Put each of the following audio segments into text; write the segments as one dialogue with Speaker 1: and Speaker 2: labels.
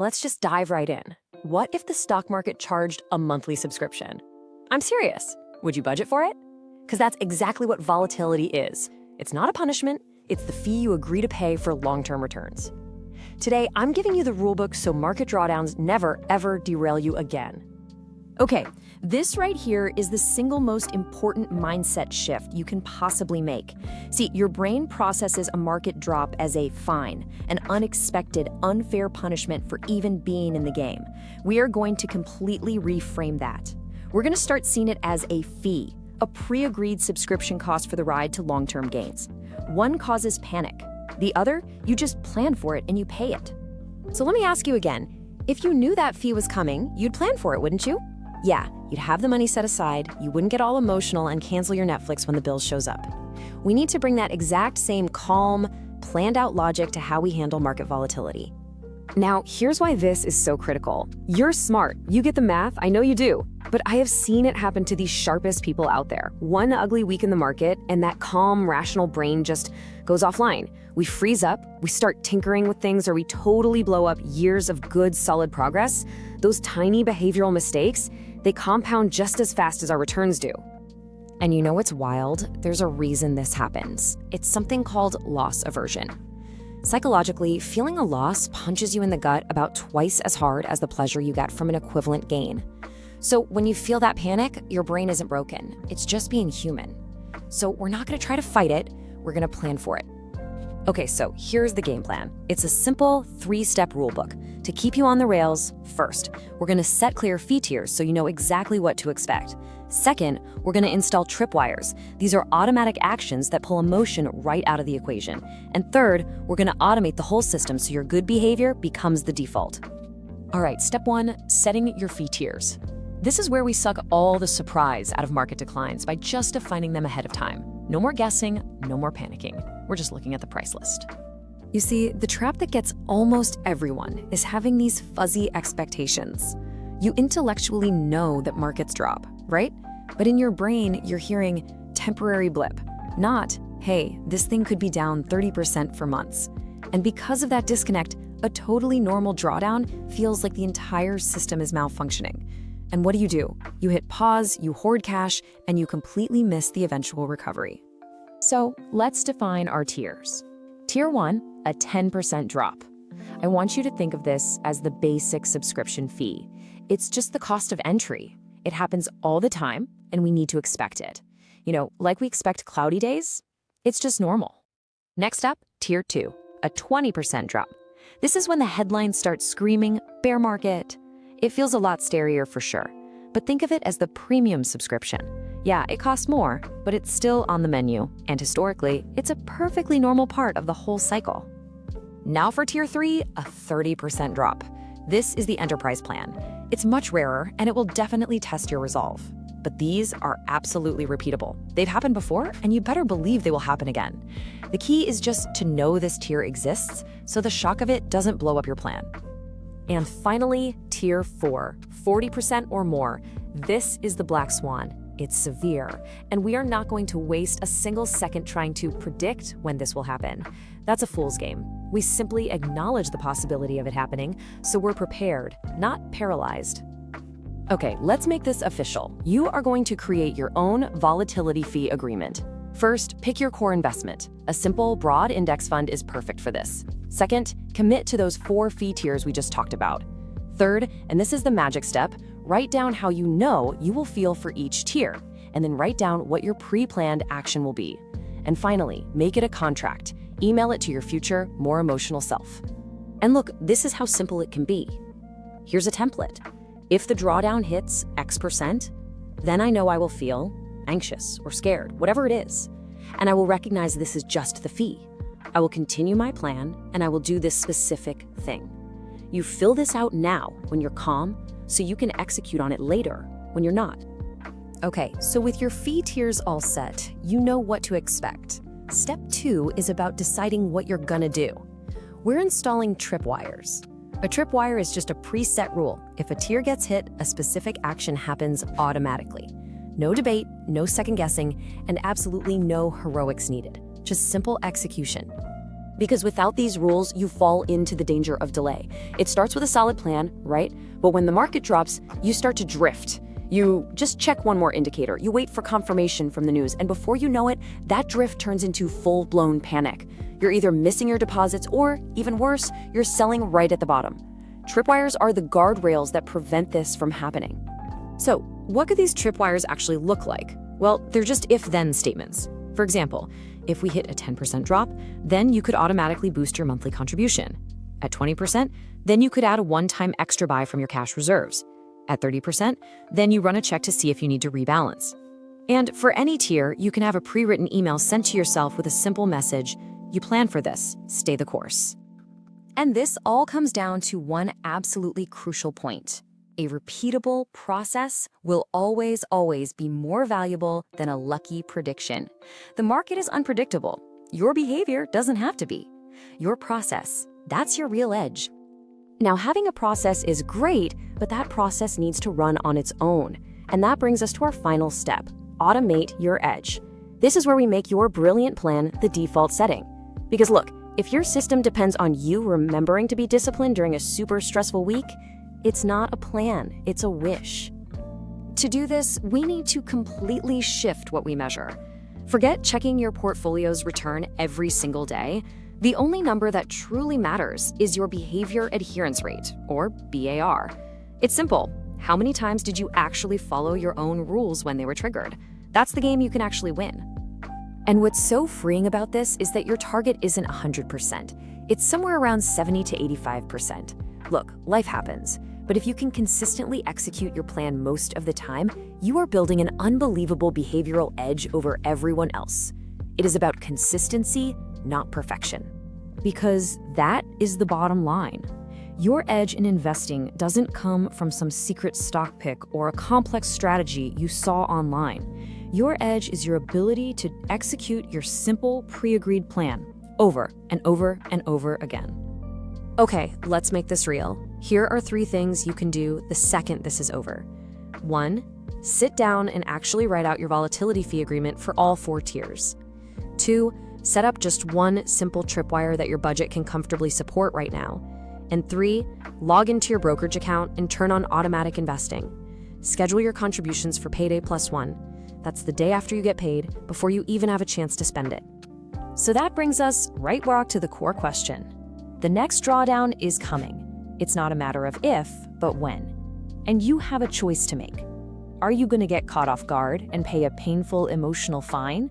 Speaker 1: let's just dive right in. What if the stock market charged a monthly subscription? I'm serious. Would you budget for it? Because that's exactly what volatility is. It's not a punishment, it's the fee you agree to pay for long-term returns. Today, I'm giving you the rulebook so market drawdowns never, ever derail you again. Okay, this right here is the single most important mindset shift you can possibly make. See, your brain processes a market drop as a fine, an unexpected, unfair punishment for even being in the game. We are going to completely reframe that. We're going to start seeing it as a fee, a pre-agreed subscription cost for the ride to long-term gains. One causes panic. The other, you just plan for it and you pay it. So let me ask you again, if you knew that fee was coming, you'd plan for it, wouldn't you? Yeah, you'd have the money set aside, you wouldn't get all emotional and cancel your Netflix when the bill shows up. We need to bring that exact same calm, planned out logic to how we handle market volatility. Now, here's why this is so critical. You're smart, you get the math, I know you do. But I have seen it happen to the sharpest people out there. One ugly week in the market, and that calm, rational brain just goes offline. We freeze up, we start tinkering with things, or we totally blow up years of good, solid progress. Those tiny behavioral mistakes, they compound just as fast as our returns do. And you know what's wild? There's a reason this happens. It's something called loss aversion. Psychologically, feeling a loss punches you in the gut about twice as hard as the pleasure you get from an equivalent gain. So when you feel that panic, your brain isn't broken. It's just being human. So we're not going to try to fight it. We're going to plan for it. Okay, so here's the game plan. It's a simple 3-step rulebook. To keep you on the rails, first, we're going to set clear fee tiers so you know exactly what to expect. Second, we're going to install tripwires. These are automatic actions that pull emotion right out of the equation. And third, we're going to automate the whole system so your good behavior becomes the default. All right, step 1, setting your fee tiers. This is where we suck all the surprise out of market declines by just defining them ahead of time. No more guessing, no more panicking. We're just looking at the price list. You see, the trap that gets almost everyone is having these fuzzy expectations. You intellectually know that markets drop, right? But in your brain, you're hearing temporary blip, not, hey, this thing could be down 30% for months. And because of that disconnect, a totally normal drawdown feels like the entire system is malfunctioning. And what do? You hit pause, you hoard cash, and you completely miss the eventual recovery. So let's define our tiers. Tier 1, a 10% drop. I want you to think of this as the basic subscription fee. It's just the cost of entry. It happens all the time, and we need to expect it. You know, like we expect cloudy days, it's just normal. Next up, Tier 2, a 20% drop. This is when the headlines start screaming, bear market. It feels a lot scarier for sure, but think of it as the premium subscription. Yeah, it costs more, but it's still on the menu, and historically, it's a perfectly normal part of the whole cycle. Now for Tier 3, a 30% drop. This is the enterprise plan. It's much rarer, and it will definitely test your resolve. But these are absolutely repeatable. They've happened before, and you better believe they will happen again. The key is just to know this tier exists, so the shock of it doesn't blow up your plan. And finally, Tier 4, 40% or more. This is the black swan. It's severe, and we are not going to waste a single second trying to predict when this will happen. That's a fool's game. We simply acknowledge the possibility of it happening, so we're prepared, not paralyzed. Okay, let's make this official. You are going to create your own volatility fee agreement. First, pick your core investment. A simple, broad index fund is perfect for this. Second, commit to those 4 fee tiers we just talked about. Third, and this is the magic step, write down how you know you will feel for each tier, and then write down what your pre-planned action will be. And finally, make it a contract. Email it to your future, more emotional self. And look, this is how simple it can be. Here's a template. If the drawdown hits X%, then I know I will feel anxious or scared, whatever it is. And I will recognize this is just the fee. I will continue my plan, and I will do this specific thing. You fill this out now when you're calm, so you can execute on it later when you're not. Okay, so with your fee tiers all set, you know what to expect. Step 2 is about deciding what you're gonna do. We're installing tripwires. A tripwire is just a preset rule. If a tier gets hit, a specific action happens automatically. No debate, no second guessing, and absolutely no heroics needed. Just simple execution. Because without these rules, you fall into the danger of delay. It starts with a solid plan, right? But when the market drops, you start to drift. You just check one more indicator, you wait for confirmation from the news, and before you know it, that drift turns into full-blown panic. You're either missing your deposits or, even worse, you're selling right at the bottom. Tripwires are the guardrails that prevent this from happening. So, what could these tripwires actually look like? Well, they're just if-then statements. For example, if we hit a 10% drop, then you could automatically boost your monthly contribution. At 20%, then you could add a one-time extra buy from your cash reserves. At 30%, then you run a check to see if you need to rebalance. And for any tier, you can have a pre-written email sent to yourself with a simple message: you plan for this, stay the course. And this all comes down to one absolutely crucial point. A repeatable process will always be more valuable than a lucky prediction. The market is unpredictable. Your behavior doesn't have to be. Your process, that's your real edge. Now, having a process is great, but that process needs to run on its own. And that brings us to our final step: automate your edge. This is where we make your brilliant plan the default setting. Because look, if your system depends on you remembering to be disciplined during a super stressful week, it's not a plan, it's a wish. To do this, we need to completely shift what we measure. Forget checking your portfolio's return every single day. The only number that truly matters is your behavior adherence rate, or BAR. It's simple. How many times did you actually follow your own rules when they were triggered? That's the game you can actually win. And what's so freeing about this is that your target isn't 100%. It's somewhere around 70 to 85%. Look, life happens, but if you can consistently execute your plan most of the time, you are building an unbelievable behavioral edge over everyone else. It is about consistency, not perfection. Because that is the bottom line. Your edge in investing doesn't come from some secret stock pick or a complex strategy you saw online. Your edge is your ability to execute your simple, pre-agreed plan over and over and over again. Okay, let's make this real. Here are 3 things you can do the second this is over. 1, sit down and actually write out your volatility fee agreement for all 4 tiers. 2, set up just one simple tripwire that your budget can comfortably support right now. And 3, log into your brokerage account and turn on automatic investing. Schedule your contributions for payday +1. That's the day after you get paid, before you even have a chance to spend it. So that brings us right back to the core question. The next drawdown is coming. It's not a matter of if, but when. And you have a choice to make. Are you going to get caught off guard and pay a painful emotional fine?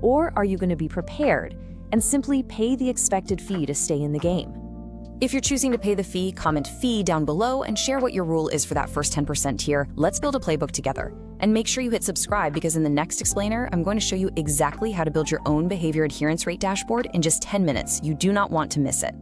Speaker 1: Or are you going to be prepared and simply pay the expected fee to stay in the game? If you're choosing to pay the fee, comment fee down below and share what your rule is for that first 10% tier. Let's build a playbook together. And make sure you hit subscribe, because in the next explainer, I'm going to show you exactly how to build your own behavior adherence rate dashboard in just 10 minutes. You do not want to miss it.